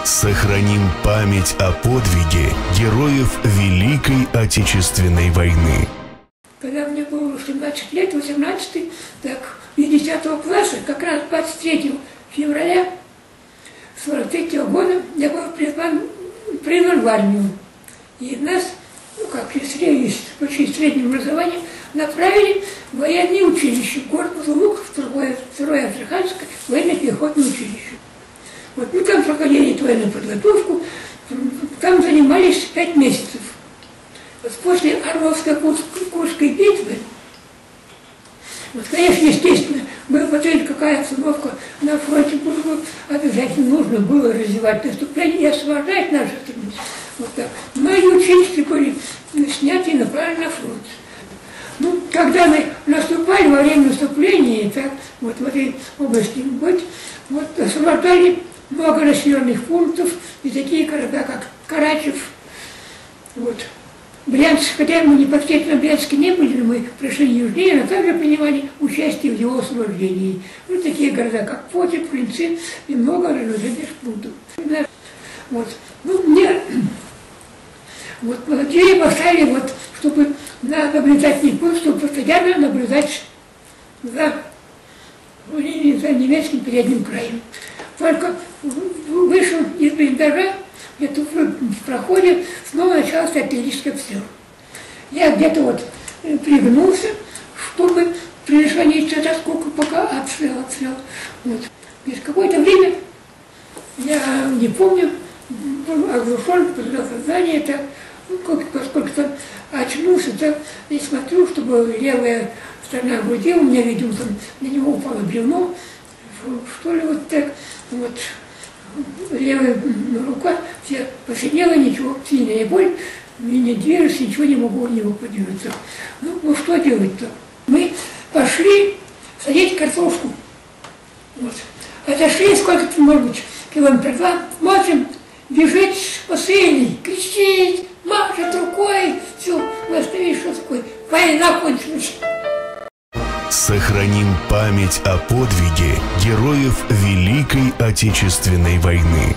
Сохраним память о подвиге героев Великой Отечественной войны. Когда мне было 17 лет, 18, так, из 10 класса, как раз 23 февраля 43 года я был призван в армию. И нас, как почти среднее образование, направили в военное училище, корпус Луков, второе Астраханское военно-пехотное училище. Вот мы там проходили военную подготовку, там занимались 5 месяцев. Вот после Орловско-Курской битвы, вот, конечно, естественно, была посмотреть, какая обстановка на фронте, обязательно нужно было развивать наступление и освобождать нашу страну. Вот так. Мои ученики были сняты и направлены на фронт. Ну, когда мы наступали во время наступления, так, вот в этой области, вот освобождали много населенных пунктов и такие города, как Карачев, вот, Брянск, хотя мы непосредственно в Брянске не были, мы пришли южнее, но также принимали участие в его освобождении. Вот такие города, как Потеп, Клинцы и много населенных пунктов. Вот, ну, мне вот молодежи поставили, вот, чтобы на наблюдательный пункт, чтобы постоянно наблюдать за немецким передним краем. Только вышел из блиндажа, где-то в проходе снова началось артиллерийский обстрел. Я где-то вот пригнулся, чтобы предохранить это, сколько пока обстрел. Вот. Через какое-то время, я не помню, был оглушен, потерял сознание, так, поскольку там очнулся, так, и смотрю, чтобы левая сторона груди, у меня, видимо, там на него упало бревно, что ли, вот так, вот, левая рука вся посинела, ничего, сильная боль, не движется, ничего не могу у него подвинуться. Ну что делать-то? Мы пошли садить картошку. Вот. Отошли, сколько-то, может быть, километров 2, смотрим, бежит посыльный, кричит, машет рукой, все, вы остановились, что такое? Война кончилась. Сохраним память о подвиге героев Великой Отечественной войны.